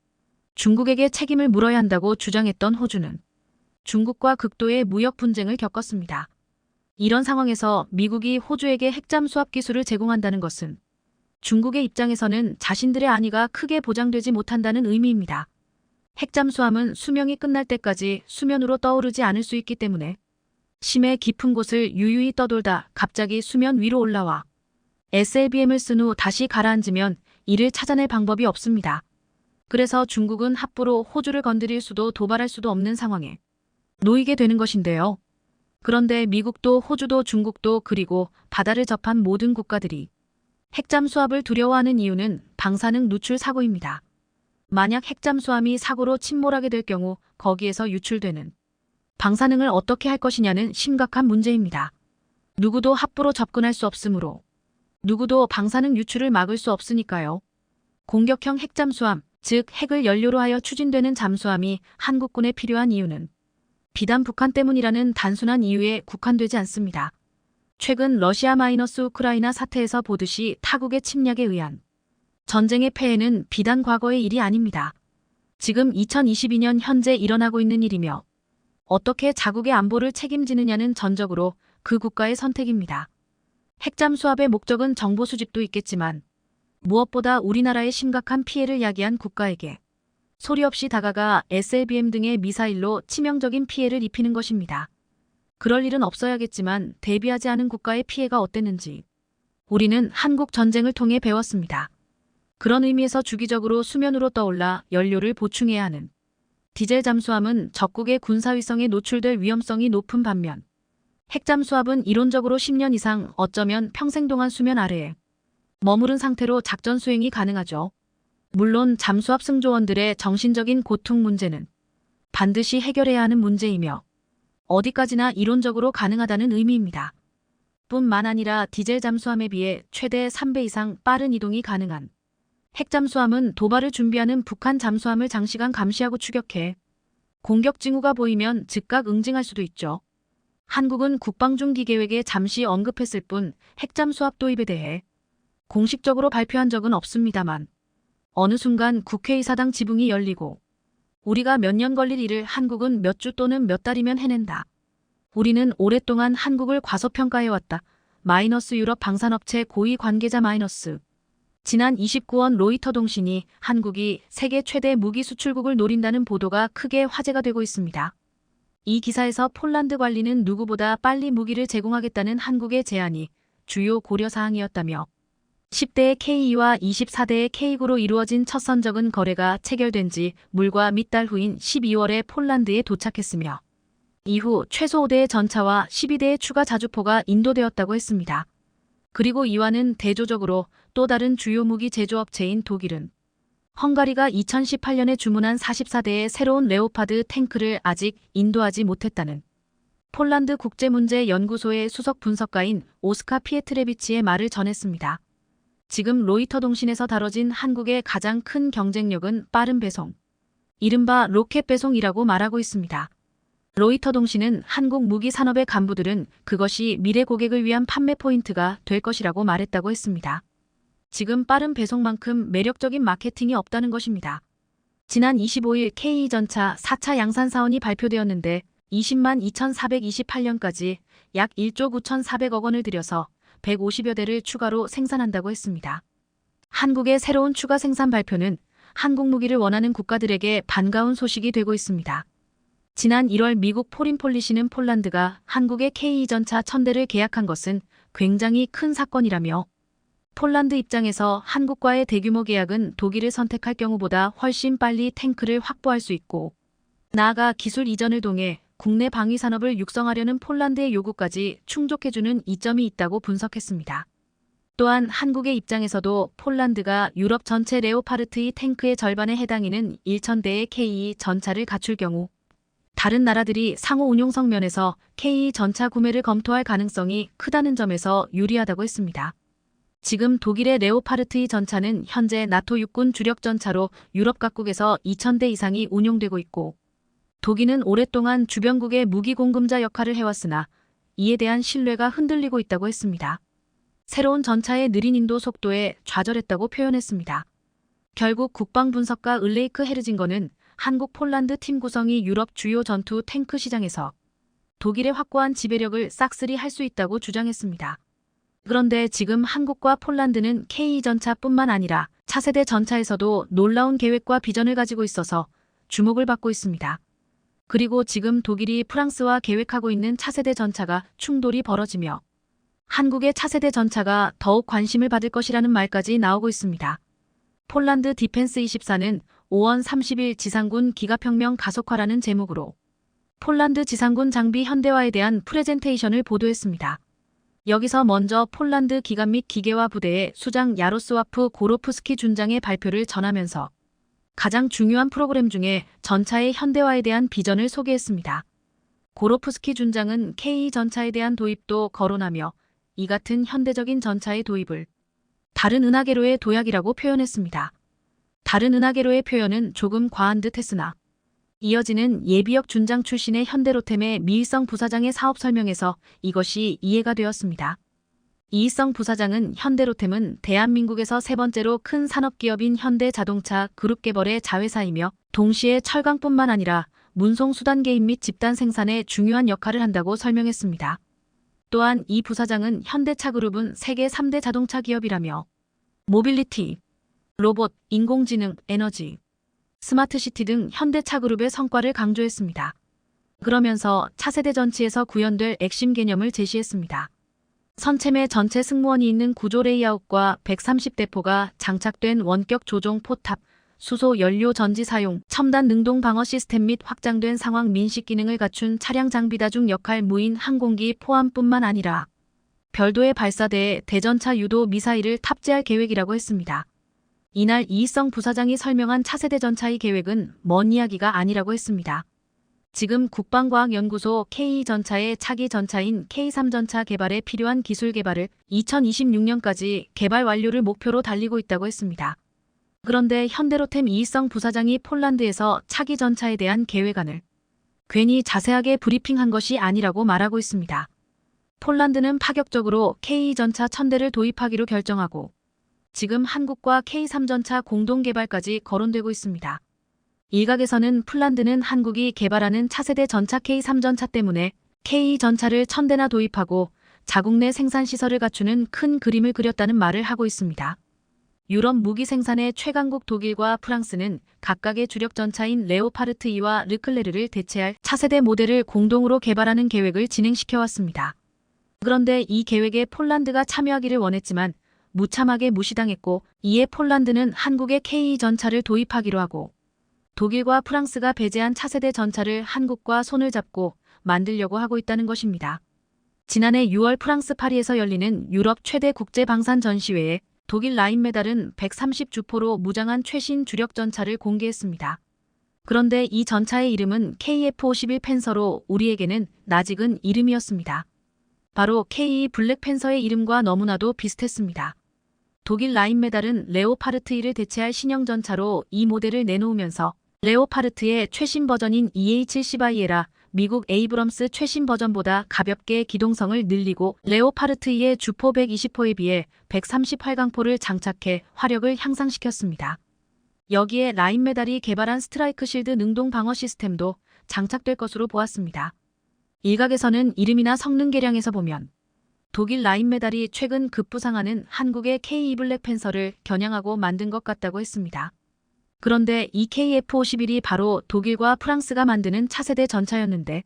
중국에게 책임을 물어야 한다고 주장했던 호주는 중국과 극도의 무역 분쟁을 겪었습니다. 이런 상황에서 미국이 호주에게 핵잠수함 기술을 제공한다는 것은 중국의 입장에서는 자신들의 안위가 크게 보장되지 못한다는 의미입니다. 핵잠수함은 수명이 끝날 때까지 수면으로 떠오르지 않을 수 있기 때문에 심해 깊은 곳을 유유히 떠돌다 갑자기 수면 위로 올라와 SLBM을 쓴 후 다시 가라앉으면 이를 찾아낼 방법이 없습니다. 그래서 중국은 함부로 호주를 건드릴 수도 도발할 수도 없는 상황에 놓이게 되는 것인데요. 그런데 미국도 호주도 중국도 그리고 바다를 접한 모든 국가들이 핵잠수함을 두려워하는 이유는 방사능 누출 사고입니다. 만약 핵잠수함이 사고로 침몰하게 될 경우 거기에서 유출되는 방사능을 어떻게 할 것이냐는 심각한 문제입니다. 누구도 함부로 접근할 수 없으므로 누구도 방사능 유출을 막을 수 없으니까요. 공격형 핵잠수함, 즉 핵을 연료로 하여 추진되는 잠수함이 한국군에 필요한 이유는 비단 북한 때문이라는 단순한 이유에 국한되지 않습니다. 최근 러시아-우크라이나 사태에서 보듯이 타국의 침략에 의한 전쟁의 폐해는 비단 과거의 일이 아닙니다. 지금 2022년 현재 일어나고 있는 일이며 어떻게 자국의 안보를 책임지느냐는 전적으로 그 국가의 선택입니다. 핵잠수함의 목적은 정보 수집도 있겠지만 무엇보다 우리나라의 심각한 피해를 야기한 국가에게 소리 없이 다가가 SLBM 등의 미사일로 치명적인 피해를 입히는 것입니다. 그럴 일은 없어야겠지만 대비하지 않은 국가의 피해가 어땠는지 우리는 한국 전쟁을 통해 배웠습니다. 그런 의미에서 주기적으로 수면으로 떠올라 연료를 보충해야 하는 디젤 잠수함은 적국의 군사위성에 노출될 위험성이 높은 반면 핵잠수함은 이론적으로 10년 이상 어쩌면 평생 동안 수면 아래에 머무른 상태로 작전 수행이 가능하죠. 물론 잠수함 승조원들의 정신적인 고통 문제는 반드시 해결해야 하는 문제이며 어디까지나 이론적으로 가능하다는 의미입니다. 뿐만 아니라 디젤 잠수함에 비해 최대 3배 이상 빠른 이동이 가능한 핵잠수함은 도발을 준비하는 북한 잠수함을 장시간 감시하고 추격해 공격 징후가 보이면 즉각 응징할 수도 있죠. 한국은 국방중기 계획에 잠시 언급했을 뿐 핵잠수함 도입에 대해 공식적으로 발표한 적은 없습니다만 어느 순간 국회의사당 지붕이 열리고 우리가 몇 년 걸릴 일을 한국은 몇 주 또는 몇 달이면 해낸다. 우리는 오랫동안 한국을 과소평가해왔다. 마이너스 유럽 방산업체 고위 관계자 마이너스. 지난 29원 로이터 통신이 한국이 세계 최대 무기 수출국을 노린다는 보도가 크게 화제가 되고 있습니다. 이 기사에서 폴란드 관리는 누구보다 빨리 무기를 제공하겠다는 한국의 제안이 주요 고려사항이었다며 10대의 K2와 24대의 K9로 이루어진 첫 선적은 거래가 체결된 지 물과 몇 달 후인 12월에 폴란드에 도착했으며 이후 최소 5대의 전차와 12대의 추가 자주포가 인도되었다고 했습니다. 그리고 이와는 대조적으로 또 다른 주요 무기 제조업체인 독일은 헝가리가 2018년에 주문한 44대의 새로운 레오파드 탱크를 아직 인도하지 못했다는 폴란드 국제문제연구소의 수석 분석가인 오스카 피에트레비치의 말을 전했습니다. 지금 로이터 통신에서 다뤄진 한국의 가장 큰 경쟁력은 빠른 배송, 이른바 로켓 배송이라고 말하고 있습니다. 로이터 통신은 한국 무기 산업의 간부들은 그것이 미래 고객을 위한 판매 포인트가 될 것이라고 말했다고 했습니다. 지금 빠른 배송만큼 매력적인 마케팅이 없다는 것입니다. 지난 25일 K2 전차 4차 양산 사원이 발표되었는데 20만 2428년까지 약 1조 9,400억 원을 들여서 150여 대를 추가로 생산한다고 했습니다. 한국의 새로운 추가 생산 발표는 한국 무기를 원하는 국가들에게 반가운 소식이 되고 있습니다. 지난 1월 미국 포린 폴리시는 폴란드가 한국의 K2 전차 1000대를 계약한 것은 굉장히 큰 사건이라며 폴란드 입장에서 한국과의 대규모 계약은 독일을 선택할 경우보다 훨씬 빨리 탱크를 확보할 수 있고 나아가 기술 이전을 통해 국내 방위 산업을 육성하려는 폴란드의 요구까지 충족해주는 이점이 있다고 분석했습니다. 또한 한국의 입장에서도 폴란드가 유럽 전체 레오파르트 2 탱크의 절반에 해당하는 1000대의 K2 전차를 갖출 경우 다른 나라들이 상호 운용성 면에서 K2 전차 구매를 검토할 가능성이 크다는 점에서 유리하다고 했습니다. 지금 독일의 레오파르트 2 전차는 현재 나토 육군 주력 전차로 유럽 각국에서 2000대 이상이 운용되고 있고 독일은 오랫동안 주변국의 무기 공급자 역할을 해왔으나 이에 대한 신뢰가 흔들리고 있다고 했습니다. 새로운 전차의 느린 인도 속도에 좌절했다고 표현했습니다. 결국 국방분석가 을레이크 헤르징거는 한국 폴란드 팀 구성이 유럽 주요 전투 탱크 시장에서 독일의 확고한 지배력을 싹쓸이 할 수 있다고 주장했습니다. 그런데 지금 한국과 폴란드는 K2 전차뿐만 아니라 차세대 전차에서도 놀라운 계획과 비전을 가지고 있어서 주목을 받고 있습니다. 그리고 지금 독일이 프랑스와 계획하고 있는 차세대 전차가 충돌이 벌어지며 한국의 차세대 전차가 더욱 관심을 받을 것이라는 말까지 나오고 있습니다. 폴란드 디펜스 24는 5월 30일 지상군 기갑혁명 가속화라는 제목으로 폴란드 지상군 장비 현대화에 대한 프레젠테이션을 보도했습니다. 여기서 먼저 폴란드 기갑 및 기계화 부대의 수장 야로스와프 고로프스키 준장의 발표를 전하면서 가장 중요한 프로그램 중에 전차의 현대화에 대한 비전을 소개했습니다. 고로프스키 준장은 K2 전차에 대한 도입도 거론하며 이 같은 현대적인 전차의 도입을 다른 은하계로의 도약이라고 표현했습니다. 다른 은하계로의 표현은 조금 과한 듯 했으나 이어지는 예비역 준장 출신의 현대로템의 미일성 부사장의 사업 설명에서 이것이 이해가 되었습니다. 이일성 부사장은 현대로템은 대한민국에서 세 번째로 큰 산업기업인 현대자동차 그룹 개발의 자회사이며 동시에 철강뿐만 아니라 문송수단 개입 및 집단 생산에 중요한 역할을 한다고 설명했습니다. 또한 이 부사장은 현대차그룹은 세계 3대 자동차 기업이라며 모빌리티, 로봇, 인공지능, 에너지, 스마트시티 등 현대차 그룹의 성과를 강조했습니다. 그러면서 차세대 전치에서 구현될 핵심 개념을 제시했습니다. 선체매 전체 승무원이 있는 구조 레이아웃과 130대포가 장착된 원격 조종 포탑, 수소 연료 전지 사용, 첨단 능동 방어 시스템 및 확장된 상황 민식 기능을 갖춘 차량 장비 다중 역할 무인 항공기 포함뿐만 아니라 별도의 발사대에 대전차 유도 미사일을 탑재할 계획이라고 했습니다. 이날 이희성 부사장이 설명한 차세대 전차의 계획은 먼 이야기가 아니라고 했습니다. 지금 국방과학연구소 K2전차의 차기 전차인 K3전차 개발에 필요한 기술 개발을 2026년까지 개발 완료를 목표로 달리고 있다고 했습니다. 그런데 현대로템 이희성 부사장이 폴란드에서 차기 전차에 대한 계획안을 괜히 자세하게 브리핑한 것이 아니라고 말하고 있습니다. 폴란드는 파격적으로 K2전차 1000대를 도입하기로 결정하고 지금 한국과 K3전차 공동 개발까지 거론되고 있습니다. 일각에서는 폴란드는 한국이 개발하는 차세대 전차 K3전차 때문에 K2전차를 1000대나 도입하고 자국 내 생산시설을 갖추는 큰 그림을 그렸다는 말을 하고 있습니다. 유럽 무기 생산의 최강국 독일과 프랑스는 각각의 주력 전차인 레오파르트 2와 르클레르를 대체할 차세대 모델을 공동으로 개발하는 계획을 진행시켜왔습니다. 그런데 이 계획에 폴란드가 참여하기를 원했지만 무참하게 무시당했고 이에 폴란드는 한국의 K2 전차를 도입하기로 하고 독일과 프랑스가 배제한 차세대 전차를 한국과 손을 잡고 만들려고 하고 있다는 것입니다. 지난해 6월 프랑스 파리에서 열리는 유럽 최대 국제 방산 전시회에 독일 라인메달은 130주포로 무장한 최신 주력 전차를 공개했습니다. 그런데 이 전차의 이름은 KF-51 팬서로 우리에게는 낯익은 이름이었습니다. 바로 K2 블랙팬서의 이름과 너무나도 비슷했습니다. 독일 라인메달은 레오파르트 2를 대체할 신형 전차로 이 모델을 내놓으면서 레오파르트의 최신 버전인 EH-10I에라 미국 에이브럼스 최신 버전보다 가볍게 기동성을 늘리고 레오파르트 2의 주포 120호에 비해 138강포를 장착해 화력을 향상시켰습니다. 여기에 라인메달이 개발한 스트라이크 실드 능동 방어 시스템도 장착될 것으로 보았습니다. 일각에서는 이름이나 성능 개량에서 보면 독일 라인메달이 최근 급부상하는 한국의 K2 블랙팬서를 겨냥하고 만든 것 같다고 했습니다. 그런데 이 KF-51이 바로 독일과 프랑스가 만드는 차세대 전차였는데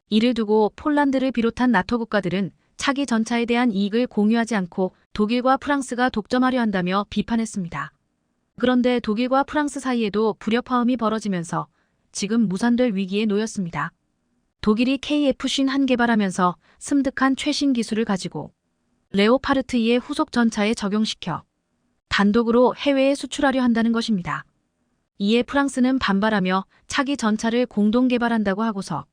이를 두고 폴란드를 비롯한 나토 국가들은 차기 전차에 대한 이익을 공유하지 않고 독일과 프랑스가 독점하려 한다며 비판했습니다. 그런데 독일과 프랑스 사이에도 불협화음이 벌어지면서 지금 무산될 위기에 놓였습니다. 독일이 KF-51 개발하면서 슴득한 최신 기술을 가지고 레오파르트 2의 후속 전차에 적용시켜 단독으로 해외에 수출하려 한다는 것입니다. 이에 프랑스는 반발하며 차기 전차를 공동 개발한다고 하고서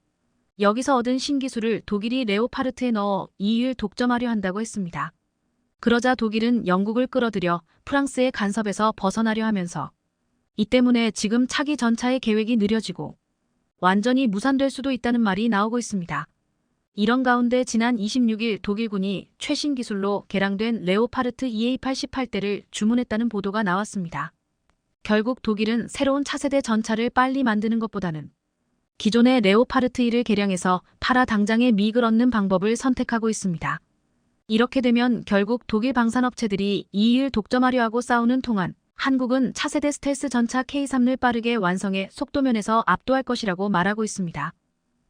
여기서 얻은 신기술을 독일이 레오파르트에 넣어 EU를 독점하려 한다고 했습니다. 그러자 독일은 영국을 끌어들여 프랑스의 간섭에서 벗어나려 하면서 이 때문에 지금 차기 전차의 계획이 느려지고 완전히 무산될 수도 있다는 말이 나오고 있습니다. 이런 가운데 지난 26일 독일군이 최신 기술로 개량된 레오파르트 EA-88대를 주문했다는 보도가 나왔습니다. 결국 독일은 새로운 차세대 전차를 빨리 만드는 것보다는 기존의 레오파르트 2를 개량해서 팔아 당장의 이익을 얻는 방법을 선택하고 있습니다. 이렇게 되면 결국 독일 방산업체들이 EU를 독점하려 하고 싸우는 동안 한국은 차세대 스텔스 전차 K3를 빠르게 완성해 속도면에서 압도할 것이라고 말하고 있습니다.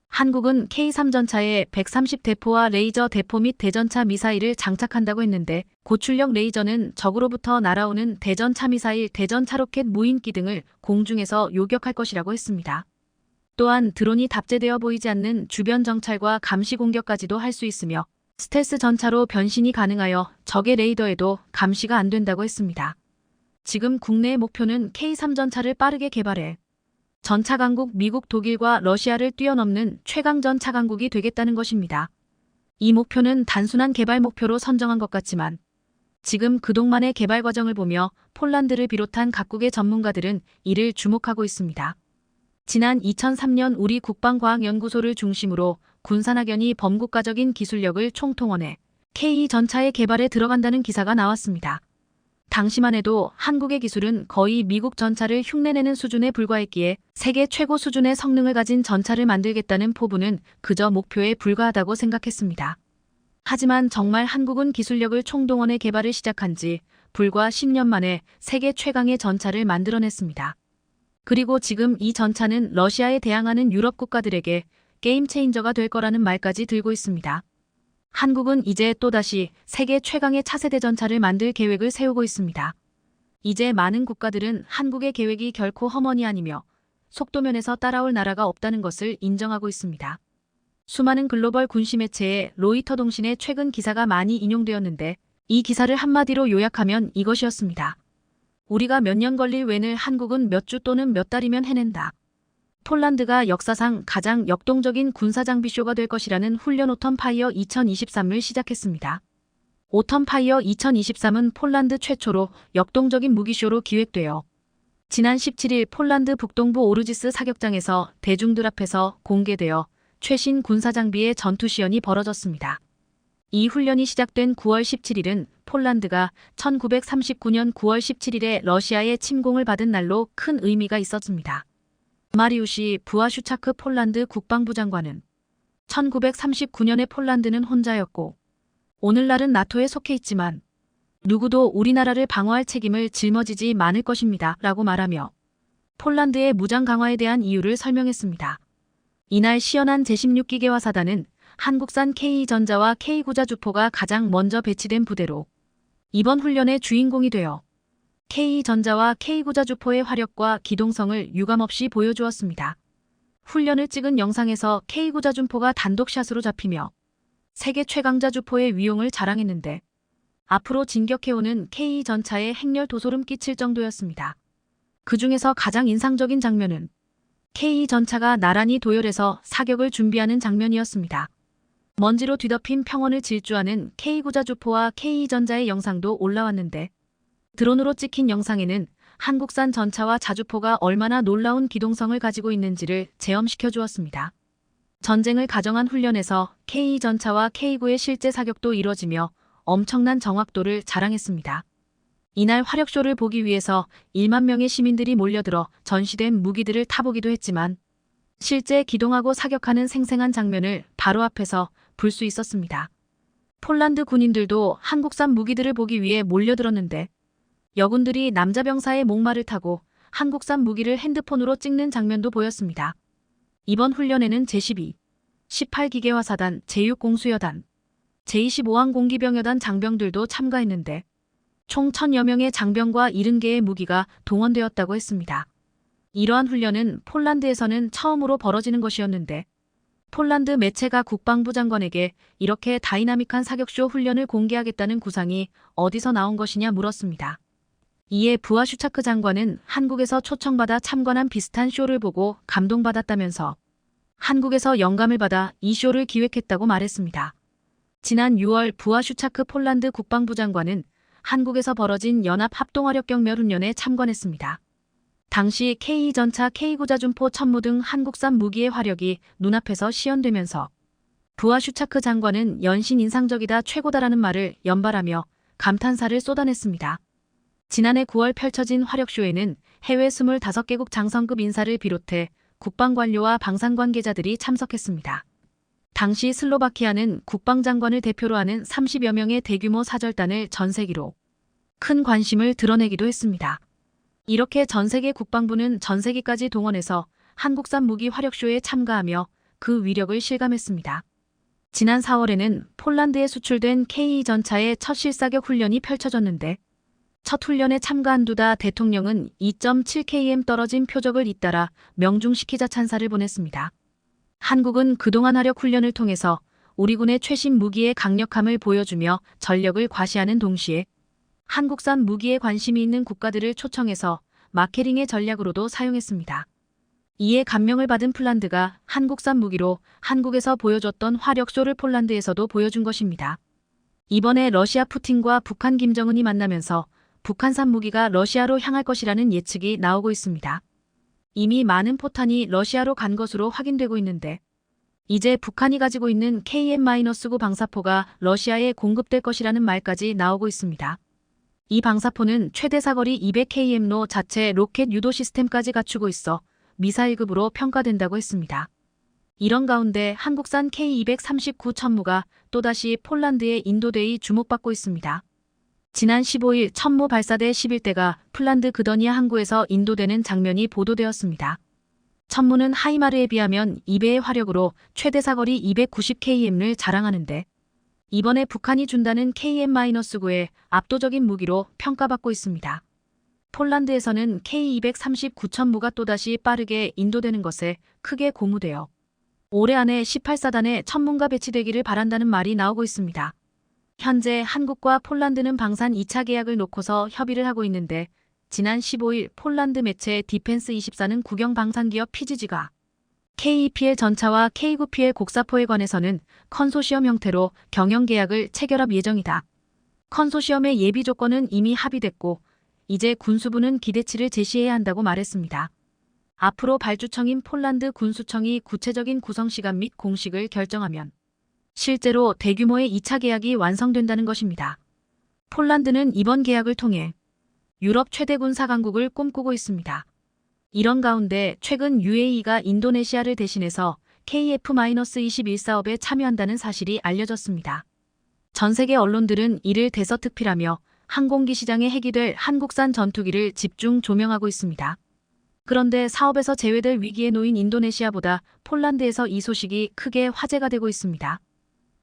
한국은 K3 전차에 130대포와 레이저 대포 및 대전차 미사일을 장착한다고 했는데 고출력 레이저는 적으로부터 날아오는 대전차 미사일, 대전차 로켓 무인기 등을 공중에서 요격할 것이라고 했습니다. 또한 드론이 탑재되어 보이지 않는 주변 정찰과 감시 공격까지도 할 수 있으며 스텔스 전차로 변신이 가능하여 적의 레이더에도 감시가 안 된다고 했습니다. 지금 국내의 목표는 K3 전차를 빠르게 개발해 전차 강국 미국, 독일과 러시아를 뛰어넘는 최강 전차 강국이 되겠다는 것입니다. 이 목표는 단순한 개발 목표로 선정한 것 같지만 지금 그동안의 개발 과정을 보며 폴란드를 비롯한 각국의 전문가들은 이를 주목하고 있습니다. 지난 2003년 우리 국방과학연구소를 중심으로 군산학연이 범국가적인 기술력을 총동원해 K2 전차의 개발에 들어간다는 기사가 나왔습니다. 당시만 해도 한국의 기술은 거의 미국 전차를 흉내내는 수준에 불과했기에 세계 최고 수준의 성능을 가진 전차를 만들겠다는 포부는 그저 목표에 불과하다고 생각했습니다. 하지만 정말 한국은 기술력을 총동원해 개발을 시작한 지 불과 10년 만에 세계 최강의 전차를 만들어냈습니다. 그리고 지금 이 전차는 러시아에 대항하는 유럽 국가들에게 게임 체인저가 될 거라는 말까지 들고 있습니다. 한국은 이제 또다시 세계 최강의 차세대 전차를 만들 계획을 세우고 있습니다. 이제 많은 국가들은 한국의 계획이 결코 험언이 아니며 속도면에서 따라올 나라가 없다는 것을 인정하고 있습니다. 수많은 글로벌 군시 매체에 로이터 통신의 최근 기사가 많이 인용되었는데 이 기사를 한마디로 요약하면 이것이었습니다. 우리가 몇 년 걸릴 웬을 한국은 몇 주 또는 몇 달이면 해낸다. 폴란드가 역사상 가장 역동적인 군사장비쇼가 될 것이라는 훈련 오텀 파이어 2023을 시작했습니다. 오텀 파이어 2023은 폴란드 최초로 역동적인 무기쇼로 기획되어 지난 17일 폴란드 북동부 오르지스 사격장에서 대중들 앞에서 공개되어 최신 군사장비의 전투시연이 벌어졌습니다. 이 훈련이 시작된 9월 17일은 폴란드가 1939년 9월 17일에 러시아의 침공을 받은 날로 큰 의미가 있었습니다. 마리우시 부아슈차크 폴란드 국방부 장관은 1939년에 폴란드는 혼자였고 오늘날은 나토에 속해 있지만 누구도 우리나라를 방어할 책임을 짊어지지 않을 것입니다. 라고 말하며 폴란드의 무장 강화에 대한 이유를 설명했습니다. 이날 시연한 제16기계화 사단은 한국산 K전자와 K구자 주포가 가장 먼저 배치된 부대로 이번 훈련의 주인공이 되어 K전자와 K구자 주포의 화력과 기동성을 유감없이 보여주었습니다. 훈련을 찍은 영상에서 K구자 주포가 단독샷으로 잡히며 세계 최강자 주포의 위용을 자랑했는데 앞으로 진격해오는 K전차에 행렬 도소름 끼칠 정도였습니다. 그 중에서 가장 인상적인 장면은 K전차가 나란히 도열해서 사격을 준비하는 장면이었습니다. 먼지로 뒤덮인 평원을 질주하는 K구자 주포와 K전자의 영상도 올라왔는데 드론으로 찍힌 영상에는 한국산 전차와 자주포가 얼마나 놀라운 기동성을 가지고 있는지를 체험시켜 주었습니다. 전쟁을 가정한 훈련에서 K전차와 K구의 실제 사격도 이뤄지며 엄청난 정확도를 자랑했습니다. 이날 화력쇼를 보기 위해서 1만 명의 시민들이 몰려들어 전시된 무기들을 타보기도 했지만 실제 기동하고 사격하는 생생한 장면을 바로 앞에서 볼 수 있었습니다. 폴란드 군인들도 한국산 무기들을 보기 위해 몰려들었는데 여군들이 남자 병사의 목마를 타고 한국산 무기를 핸드폰으로 찍는 장면도 보였습니다. 이번 훈련에는 제12, 18기계화 사단, 제6공수여단, 제25항 공기병여단 장병들도 참가했는데 총 1000여 명의 장병과 70개의 무기가 동원되었다고 했습니다. 이러한 훈련은 폴란드에서는 처음으로 벌어지는 것이었는데 폴란드 매체가 국방부 장관에게 이렇게 다이나믹한 사격쇼 훈련을 공개하겠다는 구상이 어디서 나온 것이냐 물었습니다. 이에 부아슈차크 장관은 한국에서 초청받아 참관한 비슷한 쇼를 보고 감동받았다면서 한국에서 영감을 받아 이 쇼를 기획했다고 말했습니다. 지난 6월 부아슈차크 폴란드 국방부 장관은 한국에서 벌어진 연합합동화력경멸훈련에 참관했습니다. 당시 K전차 K구자준포 천무 등 한국산 무기의 화력이 눈앞에서 시연되면서 부아슈차크 장관은 연신 인상적이다 최고다라는 말을 연발하며 감탄사를 쏟아냈습니다. 지난해 9월 펼쳐진 화력쇼에는 해외 25개국 장성급 인사를 비롯해 국방관료와 방산관계자들이 참석했습니다. 당시 슬로바키아는 국방장관을 대표로 하는 30여 명의 대규모 사절단을 전세기로 큰 관심을 드러내기도 했습니다. 이렇게 전세계 국방부는 전세기까지 동원해서 한국산 무기 화력쇼에 참가하며 그 위력을 실감했습니다. 지난 4월에는 폴란드에 수출된 K전차의 첫 실사격 훈련이 펼쳐졌는데 첫 훈련에 참가한 두다 대통령은 2.7km 떨어진 표적을 잇따라 명중시키자 찬사를 보냈습니다. 한국은 그동안 화력 훈련을 통해서 우리 군의 최신 무기의 강력함을 보여주며 전력을 과시하는 동시에 한국산 무기에 관심이 있는 국가들을 초청해서 마케팅의 전략으로도 사용했습니다. 이에 감명을 받은 폴란드가 한국산 무기로 한국에서 보여줬던 화력쇼를 폴란드에서도 보여준 것입니다. 이번에 러시아 푸틴과 북한 김정은이 만나면서 북한산 무기가 러시아로 향할 것이라는 예측이 나오고 있습니다. 이미 많은 포탄이 러시아로 간 것으로 확인되고 있는데 이제 북한이 가지고 있는 KM-9 방사포가 러시아에 공급될 것이라는 말까지 나오고 있습니다. 이 방사포는 최대 사거리 200km로 자체 로켓 유도 시스템까지 갖추고 있어 미사일급으로 평가된다고 했습니다. 이런 가운데 한국산 K239 천무가 또다시 폴란드의 인도대에 주목받고 있습니다. 지난 15일 천무 발사대 11대가 폴란드 그더니아 항구에서 인도되는 장면이 보도되었습니다. 천무는 하이마르에 비하면 2배의 화력으로 최대 사거리 290km를 자랑하는데 이번에 북한이 준다는 KM-9의 압도적인 무기로 평가받고 있습니다. 폴란드에서는 K239 천무가 또다시 빠르게 인도되는 것에 크게 고무되어 올해 안에 18사단의 천문가 배치되기를 바란다는 말이 나오고 있습니다. 현재 한국과 폴란드는 방산 2차 계약을 놓고서 협의를 하고 있는데 지난 15일 폴란드 매체 디펜스24는 국영 방산기업 PGG가 KEPL 전차와 K9PL 곡사포에 관해서는 컨소시엄 형태로 경영 계약을 체결할 예정이다. 컨소시엄의 예비 조건은 이미 합의됐고 이제 군수부는 기대치를 제시해야 한다고 말했습니다. 앞으로 발주청인 폴란드 군수청이 구체적인 구성 시간 및 공식을 결정하면 실제로 대규모의 2차 계약이 완성된다는 것입니다. 폴란드는 이번 계약을 통해 유럽 최대 군사 강국을 꿈꾸고 있습니다. 이런 가운데 최근 UAE가 인도네시아를 대신해서 KF-21 사업에 참여한다는 사실이 알려졌습니다. 전 세계 언론들은 이를 대서특필하며 항공기 시장에 해기될 한국산 전투기를 집중 조명하고 있습니다. 그런데 사업에서 제외될 위기에 놓인 인도네시아보다 폴란드에서 이 소식이 크게 화제가 되고 있습니다.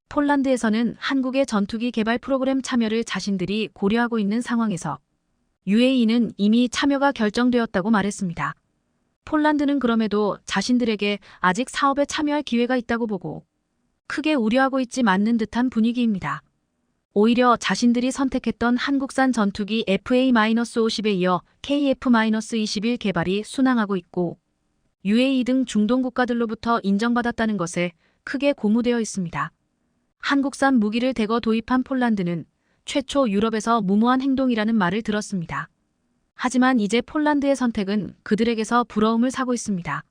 폴란드에서는 한국의 전투기 개발 프로그램 참여를 자신들이 고려하고 있는 상황에서 UAE는 이미 참여가 결정되었다고 말했습니다. 폴란드는 그럼에도 자신들에게 아직 사업에 참여할 기회가 있다고 보고 크게 우려하고 있지 않는 듯한 분위기입니다. 오히려 자신들이 선택했던 한국산 전투기 FA-50에 이어 KF-21 개발이 순항하고 있고 UAE 등 중동 국가들로부터 인정받았다는 것에 크게 고무되어 있습니다. 한국산 무기를 대거 도입한 폴란드는 최초 유럽에서 무모한 행동이라는 말을 들었습니다. 하지만 이제 폴란드의 선택은 그들에게서 부러움을 사고 있습니다.